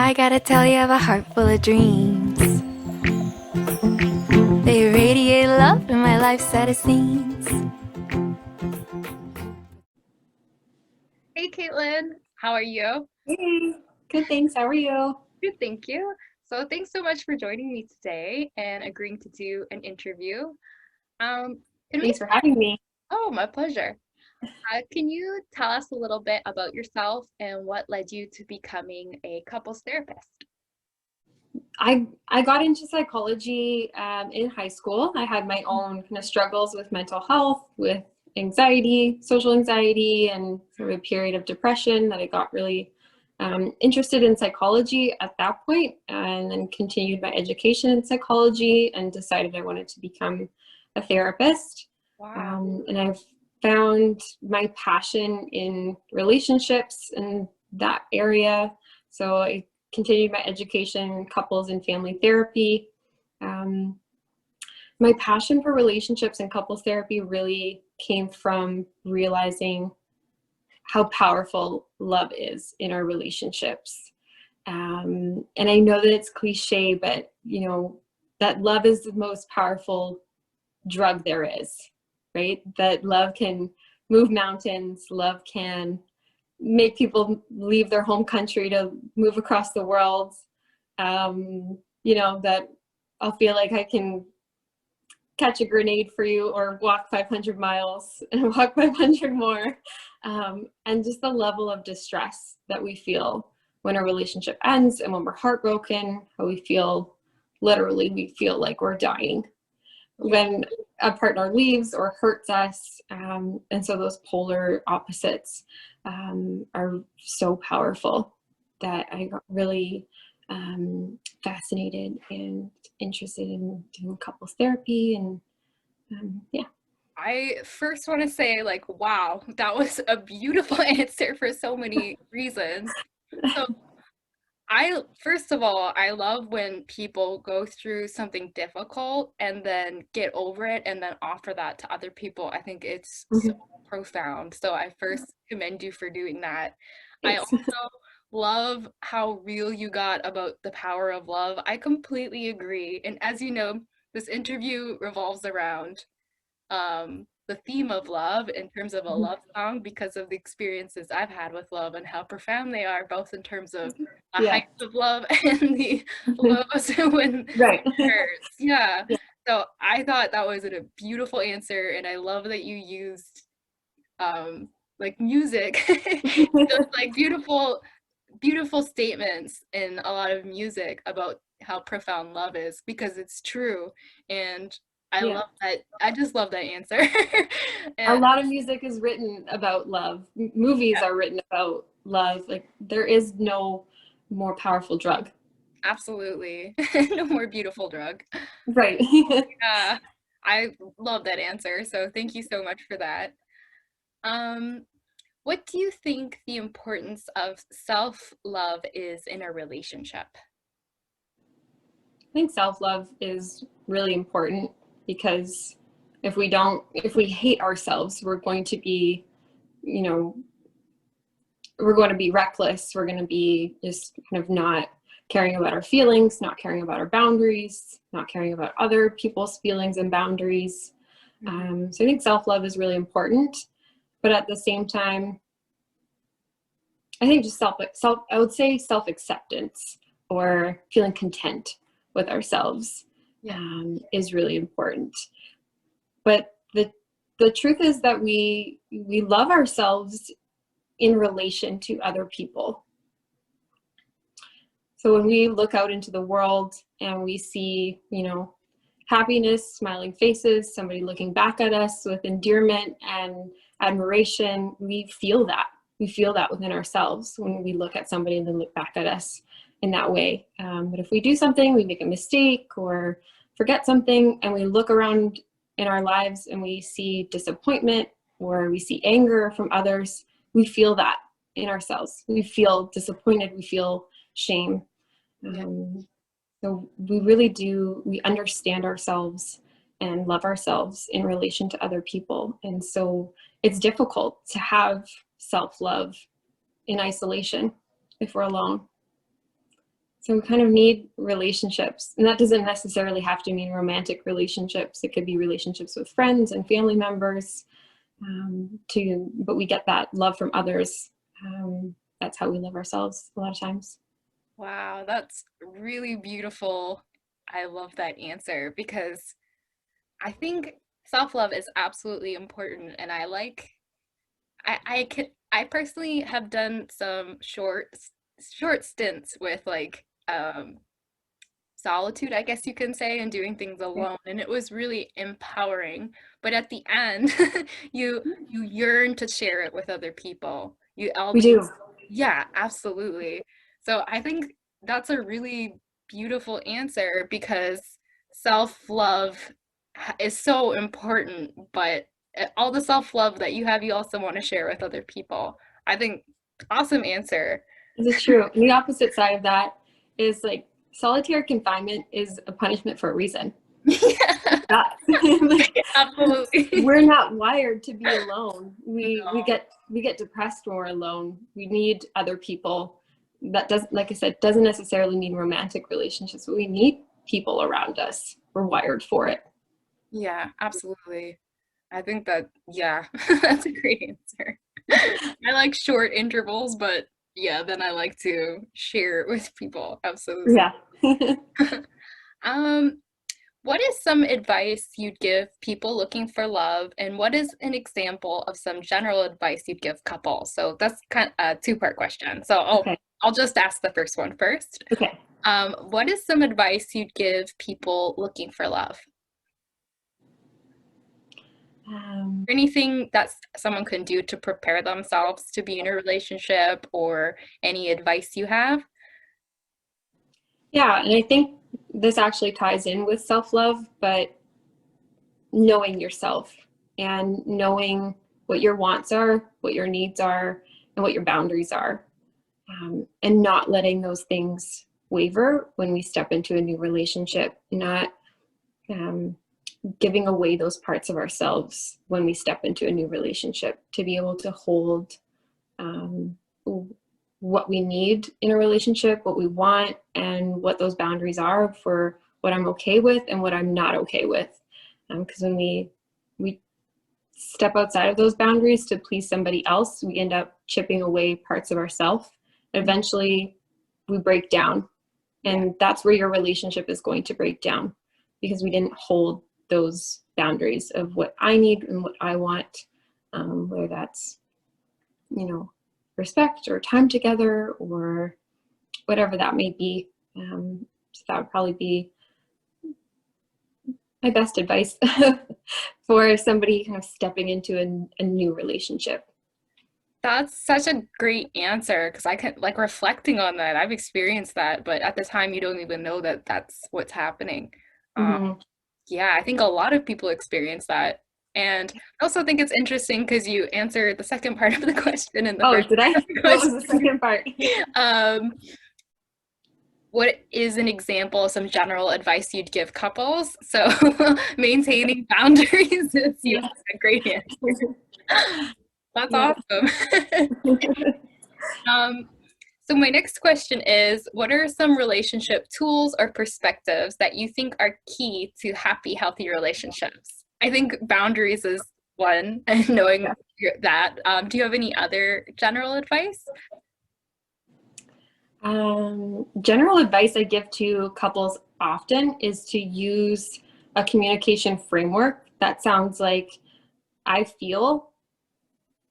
I gotta tell you, I have a heart full of dreams. They radiate love in my life's saddest scenes. Hey Kaitlin, how are you? Hey, good, thanks. How are you? Good, thank you. So thanks so much for joining me today and agreeing to do an interview. Can we? Thanks for having me. Oh, my pleasure. Can you tell us a little bit about yourself and what led you to becoming a couples therapist? I got into psychology in high school. I had my own kind of struggles with mental health, with anxiety, social anxiety, and sort of a period of depression that I got really interested in psychology at that point, and then continued my education in psychology and decided I wanted to become a therapist. Wow. And I've found my passion in relationships in that area. So I continued my education in couples and family therapy. My passion for relationships and couples therapy really came from realizing how powerful love is in our relationships. And I know that it's cliche, but you know, that love is the most powerful drug there is, right? That love can move mountains, love can make people leave their home country to move across the world. You know, that I'll feel like I can catch a grenade for you or walk 500 miles and walk 500 more. And just the level of distress that we feel when a relationship ends and when we're heartbroken, how we feel, literally, we feel like we're dying when a partner leaves or hurts us. And so those polar opposites are so powerful that I got really fascinated and interested in doing couples therapy. And yeah. I first want to say, like, wow, that was a beautiful answer for so many reasons. So first of all, I love when people go through something difficult and then get over it and then offer that to other people. I think it's so profound. So I first commend you for doing that. I Thanks. also love how real you got about the power of love. I completely agree. And as you know, this interview revolves around the theme of love in terms of a love song because of the experiences I've had with love and how profound they are, both in terms of the Yeah. heights of love and the lows when Right. it hurts. Yeah. Yeah. So I thought that was a beautiful answer, and I love that you used like music, just like beautiful statements in a lot of music about how profound love is because it's true. And I Yeah. love that. I just love that answer. A And lot of music is written about love. Movies are written about love. Like there is no more powerful drug. absolutely, no more beautiful drug. Right. Yeah, I love that answer. So thank you so much for that. Um, what do you think the importance of self-love is in a relationship? I think self-love is really important because if we hate ourselves, we're going to be, you know, we're going to be reckless. We're going to be just kind of not caring about our feelings, not caring about our boundaries, not caring about other people's feelings and boundaries. So I think self-love is really important, but at the same time, I think just I would say self-acceptance or feeling content with ourselves is really important. But the truth is that we love ourselves in relation to other people. So when we look out into the world and we see, you know, happiness, smiling faces, somebody looking back at us with endearment and admiration, we feel that. We feel that within ourselves when we look at somebody and then look back at us in that way. But if we do something, we make a mistake or forget something, and we look around in our lives and we see disappointment or we see anger from others, we feel that in ourselves. We feel disappointed, we feel shame. So we really do, we understand ourselves and love ourselves in relation to other people. And so it's difficult to have self-love in isolation if we're alone. So we kind of need relationships, and that doesn't necessarily have to mean romantic relationships. It could be relationships with friends and family members, but we get that love from others. That's how we love ourselves a lot of times. Wow, that's really beautiful. I love that answer because I think self-love is absolutely important, and I personally have done some short stints with like solitude, I guess you can say, and doing things alone, and it was really empowering. But at the end, you yearn to share it with other people. You We always, do. yeah, absolutely. So I think that's a really beautiful answer because self-love is so important, but all the self-love that you have, you also want to share with other people. I think awesome answer. This is true. And the opposite side of that is like solitary confinement is a punishment for a reason. Yeah, Like, absolutely. we're not wired to be alone. We No. get depressed when we're alone. We need other people. That doesn't, like I said, doesn't necessarily mean romantic relationships, but we need people around us. We're wired for it. Yeah, absolutely. I think that, yeah, that's a great answer. I like short intervals, but yeah, then I like to share it with people. Absolutely. Yeah. Um, what is some advice you'd give people looking for love, and what is an example of some general advice you'd give couples? So that's kind of a two-part question. So Okay. I'll just ask the first one first. Okay. What is some advice you'd give people looking for love? Anything that someone can do to prepare themselves to be in a relationship, or any advice you have? Yeah, and I think this actually ties in with self-love, but knowing yourself and knowing what your wants are, what your needs are, and what your boundaries are, and not letting those things waver when we step into a new relationship, not giving away those parts of ourselves when we step into a new relationship, to be able to hold what we need in a relationship, what we want, and what those boundaries are for what I'm okay with and what I'm not okay with. Because when we step outside of those boundaries to please somebody else, we end up chipping away parts of ourselves. Eventually, we break down, and that's where your relationship is going to break down, because we didn't hold those boundaries of what I need and what I want, whether that's, respect or time together or whatever that may be. So that would probably be my best advice for somebody kind of stepping into a new relationship. That's such a great answer because I can, like, reflecting on that, I've experienced that, but at the time you don't even know that that's what's happening. Mm-hmm. Yeah, I think a lot of people experience that. And I also think it's interesting because you answered the second part of the question and the Oh, first did I? part of the What was the question. second part? What is an example of some general advice you'd give couples? So maintaining boundaries is Yeah. a great answer. That's Yeah. awesome. So my next question is, what are some relationship tools or perspectives that you think are key to happy, healthy relationships? I think boundaries is one, and knowing that. Do you have any other general advice? General advice I give to couples often is to use a communication framework that sounds like I feel,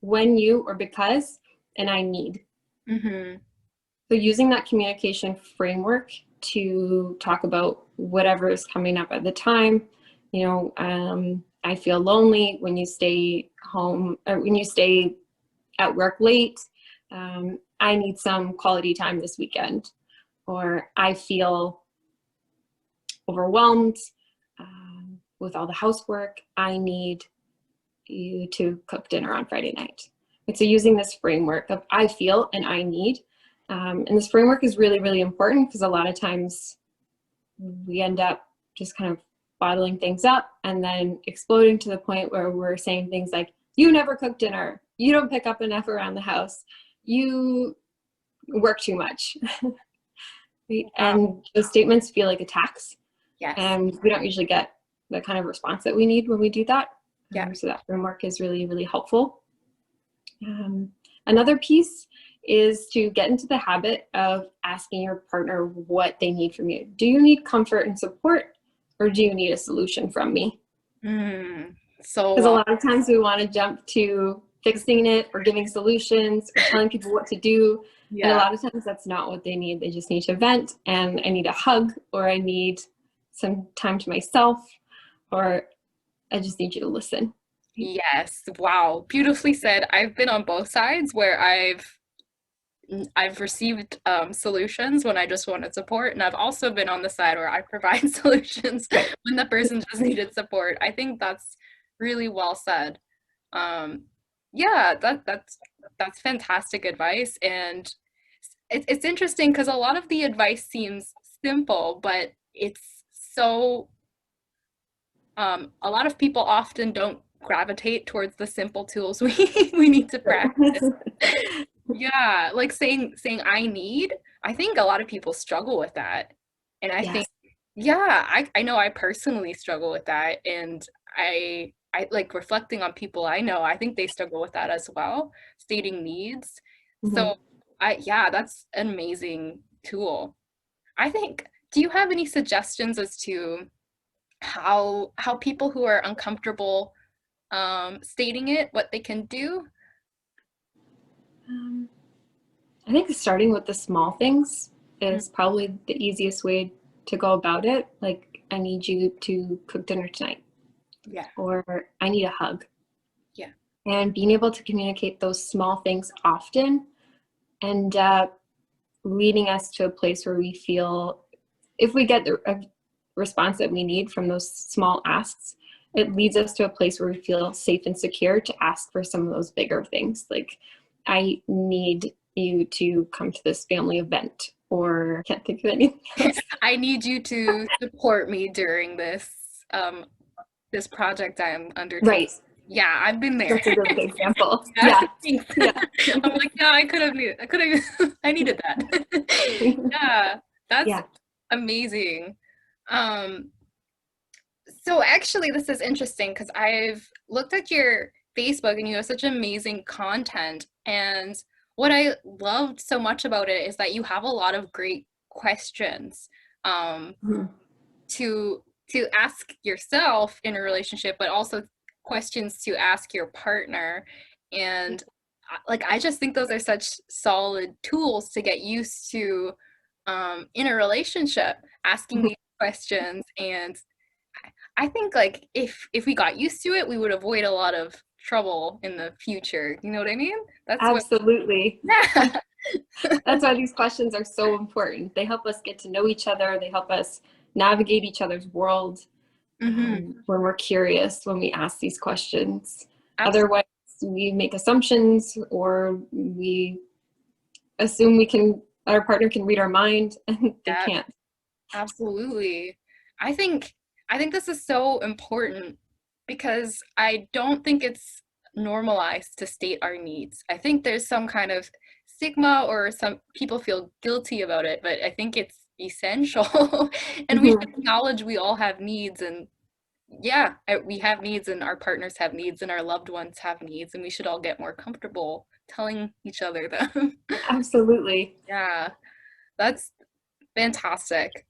when you, or because, and I need. Mm-hmm. So using that communication framework to talk about whatever is coming up at the time. I feel lonely when you stay home, or when you stay at work late. I need some quality time this weekend. Or I feel overwhelmed with all the housework. I need you to cook dinner on Friday night. And so using this framework of I feel and I need. And this framework is really, really important because a lot of times we end up just kind of bottling things up and then exploding to the point where we're saying things like, you never cook dinner, you don't pick up enough around the house, you work too much. Right? And those statements feel like attacks. Yes. And we don't usually get the kind of response that we need when we do that. Yeah. So that framework is really, really helpful. Another piece is to get into the habit of asking your partner what they need from you. Do you need comfort and support, or do you need a solution from me? So Because a lot of times we want to jump to fixing it or giving solutions or telling people what to do. yeah. And a lot of times that's not what they need. They just need to vent, and I need a hug, or I need some time to myself, or I just need you to listen. Yes. Wow. Beautifully said. I've been on both sides where I've received solutions when I just wanted support, and I've also been on the side where I provide solutions when the person just needed support. I think that's really well said. Yeah, that's fantastic advice, and it's interesting because a lot of the advice seems simple, but it's so a lot of people often don't gravitate towards the simple tools we need to practice. Yeah, like saying I need. I think a lot of people struggle with that. And I think, yeah, I know I personally struggle with that. And I like reflecting on people I know, I think they struggle with that as well, stating needs. So yeah, that's an amazing tool. I think, do you have any suggestions as to how people who are uncomfortable stating it, what they can do? I think starting with the small things is probably the easiest way to go about it. Like, I need you to cook dinner tonight. Yeah. Or I need a hug. Yeah. And being able to communicate those small things often and leading us to a place where we feel, if we get a response that we need from those small asks, it leads us to a place where we feel safe and secure to ask for some of those bigger things. Like, I need you to come to this family event, or can't think of anything else. I need you to support me during this this project I'm undertaking. Right. Yeah, I've been there. That's a good example. Yeah. Yeah. I'm like, yeah, I needed that. Yeah, that's amazing. So actually this is interesting because I've looked at your Facebook and you have such amazing content, and what I loved so much about it is that you have a lot of great questions to ask yourself in a relationship, but also questions to ask your partner. And like, I just think those are such solid tools to get used to in a relationship, asking these questions. And I think, like, if we got used to it, we would avoid a lot of trouble in the future. You know what I mean? That's absolutely. Yeah. That's why these questions are so important. They help us get to know each other. They help us navigate each other's world when we're curious, when we ask these questions. Absolutely. Otherwise, we make assumptions, or we assume our partner can read our mind, and they can't. Absolutely. I think this is so important because I don't think it's normalized to state our needs. I think there's some kind of stigma, or some people feel guilty about it, but I think it's essential. And we should acknowledge we all have needs, and yeah, we have needs, and our partners have needs, and our loved ones have needs, and we should all get more comfortable telling each other them. Absolutely. Yeah, that's fantastic.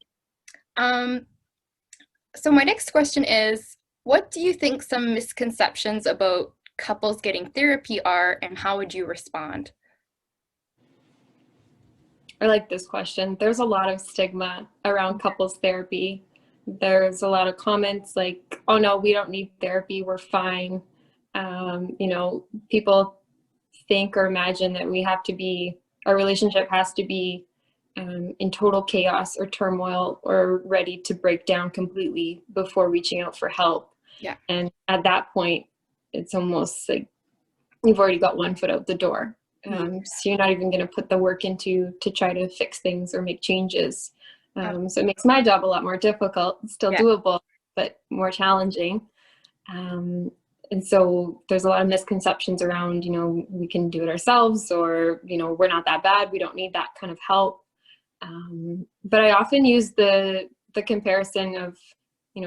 So my next question is, what do you think some misconceptions about couples getting therapy are, and how would you respond? I like this question. There's a lot of stigma around couples therapy. There's a lot of comments like, oh no, we don't need therapy, we're fine. People think or imagine that our relationship has to be in total chaos or turmoil or ready to break down completely before reaching out for help. Yeah. And at that point, it's almost like you've already got one foot out the door. So you're not even going to put the work into to try to fix things or make changes. So it makes my job a lot more difficult. It's still doable, but more challenging. And so there's a lot of misconceptions around, we can do it ourselves, or, we're not that bad, we don't need that kind of help. But I often use the comparison of,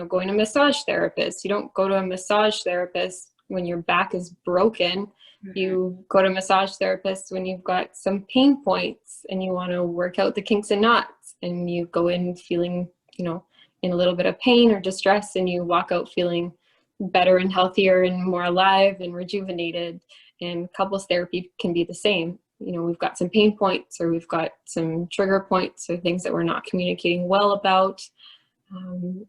going to a massage therapist. You don't go to a massage therapist when your back is broken. You go to a massage therapist when you've got some pain points and you want to work out the kinks and knots, and you go in feeling, in a little bit of pain or distress, and you walk out feeling better and healthier and more alive and rejuvenated. And couples therapy can be the same. We've got some pain points, or we've got some trigger points, or things that we're not communicating well about.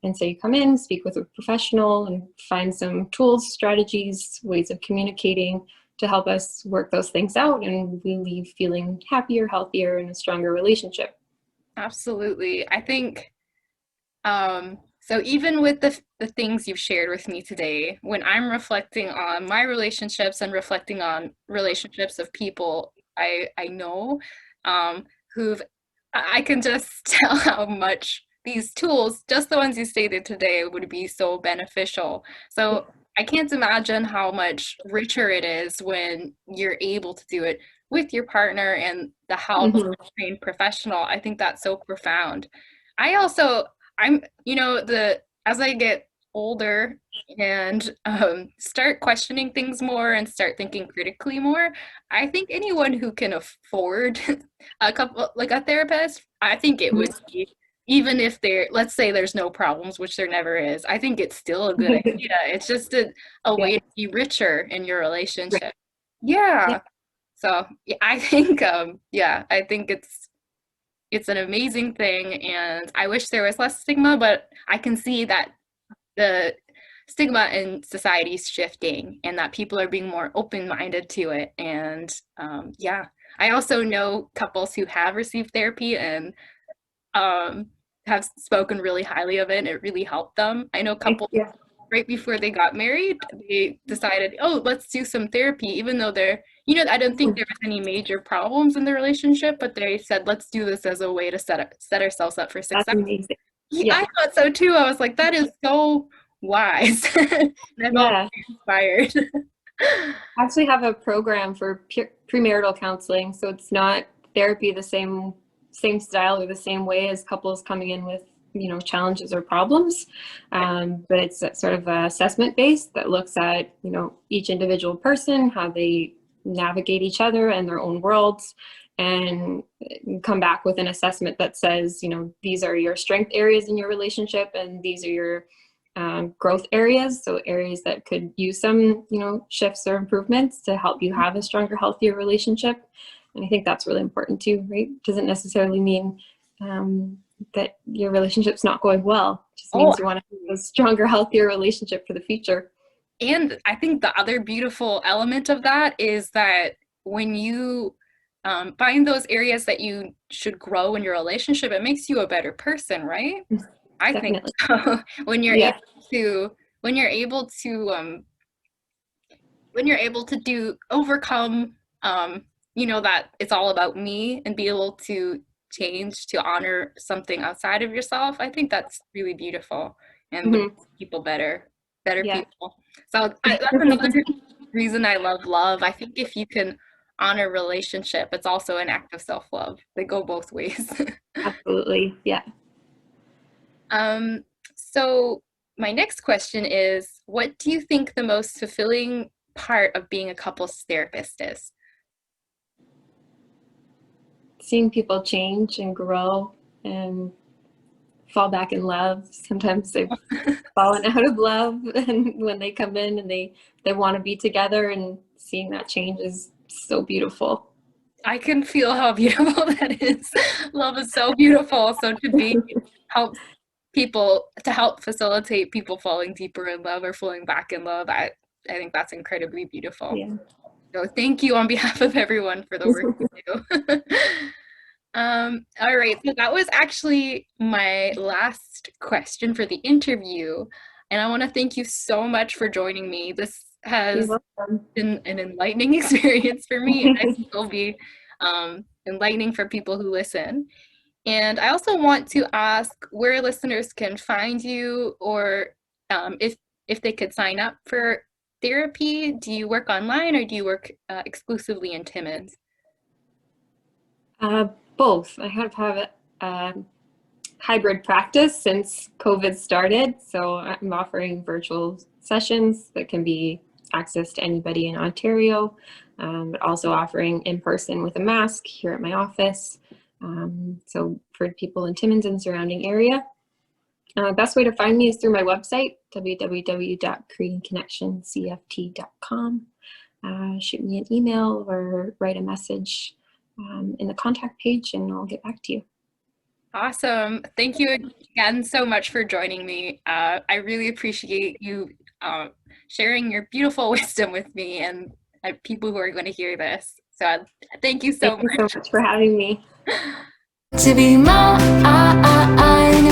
And so you come in, speak with a professional, and find some tools, strategies, ways of communicating to help us work those things out, and we leave feeling happier, healthier, and a stronger relationship. Absolutely. I think, so even with the things you've shared with me today, when I'm reflecting on my relationships and reflecting on relationships of people I know, who've, I can just tell how much these tools, just the ones you stated today, would be so beneficial. So I can't imagine how much richer it is when you're able to do it with your partner and the help of a trained professional. I think that's so profound. I'm, as I get older and start questioning things more and start thinking critically more, I think anyone who can afford a therapist, I think it would be, even if let's say there's no problems, which there never is, I think it's still a good idea. It's just a way to be richer in your relationship. Right. Yeah. So I think, I think it's an amazing thing, and I wish there was less stigma, but I can see that the stigma in society is shifting and that people are being more open-minded to it. And I also know couples who have received therapy and have spoken really highly of it, and it really helped them. I know couples right before they got married, they decided, oh, let's do some therapy, even though I don't think there was any major problems in the relationship, but they said, let's do this as a way to set ourselves up for success. That's amazing. I thought so too. I was like, that is so wise. And I felt inspired. I actually have a program for premarital counseling, so it's not therapy the same style or the same way as couples coming in with challenges or problems, but it's sort of assessment based that looks at each individual person, how they navigate each other and their own worlds, and come back with an assessment that says, these are your strength areas in your relationship, and these are your growth areas, so areas that could use some shifts or improvements to help you have a stronger, healthier relationship. And I think that's really important too, right? Doesn't necessarily mean that your relationship's not going well. It just means you want to have a stronger, healthier relationship for the future. And I think the other beautiful element of that is that when you find those areas that you should grow in your relationship, it makes you a better person, right? I think so. When you're able to overcome that it's all about me, and be able to change to honor something outside of yourself, I think that's really beautiful, and makes people better people. So that's another reason I love love. I think if you can honor relationship, it's also an act of self-love. They go both ways. Absolutely. Yeah. So my next question is, what do you think the most fulfilling part of being a couples therapist is? Seeing people change and grow and fall back in love. Sometimes they've fallen out of love, and when they come in and they want to be together, and seeing that change is so beautiful. I can feel how beautiful that is. Love is so beautiful. So to help facilitate people falling deeper in love or falling back in love, I think that's incredibly beautiful. Yeah. So thank you on behalf of everyone for the work you do. All right, so that was actually my last question for the interview, and I want to thank you so much for joining me. This has been an enlightening experience for me, and I think it'll be enlightening for people who listen. And I also want to ask where listeners can find you, or if they could sign up for therapy. Do you work online, or do you work exclusively in Timmins? Both. I have hybrid practice since COVID started. So I'm offering virtual sessions that can be accessed to anybody in Ontario, but also offering in person with a mask here at my office. So for people in Timmins and surrounding area. Best way to find me is through my website, www.koreanconnectioncft.com. Shoot me an email or write a message in the contact page and I'll get back to you. Awesome. Thank you again so much for joining me. I really appreciate you sharing your beautiful wisdom with me and people who are going to hear this. So thank you so much. Thank you so much for having me. To be mine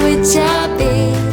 with your baby.